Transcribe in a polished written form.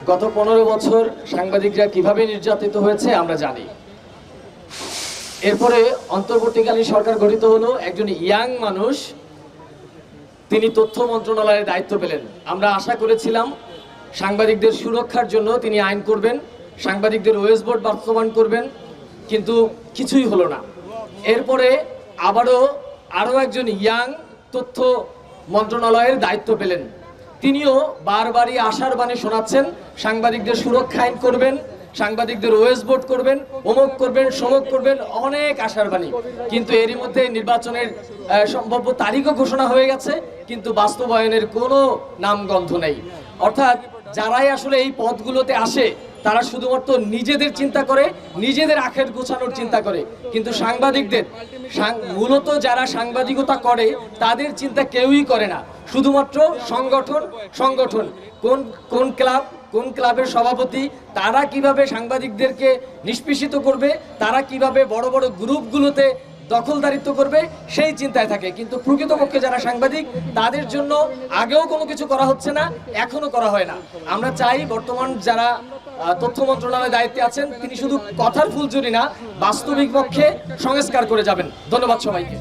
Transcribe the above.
গত 15 বছর সাংবাদিকরা কিভাবে নির্যাতিত হয়েছে আমরা জানি। এরপরে অন্তর্বর্তীকালীন সরকার গঠিত হলো, একজন ইয়াং মানুষ তিনি তথ্য মন্ত্রণালয়ের দায়িত্ব পেলেন। আমরা আশা করেছিলাম সাংবাদিকদের সুরক্ষার জন্য তিনি আইন করবেন, সাংবাদিকদের ওয়েস বোর্ড বাস্তবায়ন করবেন, কিন্তু কিছুই হলো না। এরপরে আরও একজন ইয়াং তথ্য মন্ত্রণালয়ের দায়িত্ব পেলেন। তিনিও বারবারই আশার বাণী শোনাচ্ছেন সাংবাদিকদের সুরক্ষা আইন করবেন, সাংবাদিকদের ওয়েস বোর্ড করবেন, অমুক করবেন, সমুক করবেন, অনেক আশার বাণী। কিন্তু এরই মধ্যে নির্বাচনের সম্ভাব্য তারিখও ঘোষণা হয়ে গেছে, কিন্তু বাস্তবায়নের কোনো নামগন্ধ নেই। অর্থাৎ যারাই আসলে এই পদগুলোতে আসে তারা শুধুমাত্র নিজেদের চিন্তা করে, নিজেদের আখের গোছানোর চিন্তা করে, কিন্তু সাংবাদিকদের মূলত যারা সাংবাদিকতা করে তাদের চিন্তা কেউই করে না। শুধুমাত্র সংগঠন কোন ক্লাবের সভাপতি, তারা কিভাবে সাংবাদিকদেরকে নিষ্পেষিত করবে, তারা কিভাবে বড় বড় গ্রুপগুলোতে দখলদারিত্ব করবে, সেই চিন্তায় থাকে। কিন্তু প্রকৃতপক্ষে যারা সাংবাদিক তাদের জন্য আগেও কোনো কিছু করা হচ্ছে না, এখনো করা হয় না। আমরা চাই বর্তমান যারা তথ্য মন্ত্রণালয়ের দায়িত্বে আছেন তিনি শুধু কথার ফুলঝুরি না, বাস্তবিক পক্ষে সংস্কার করে যাবেন। ধন্যবাদ সবাইকে।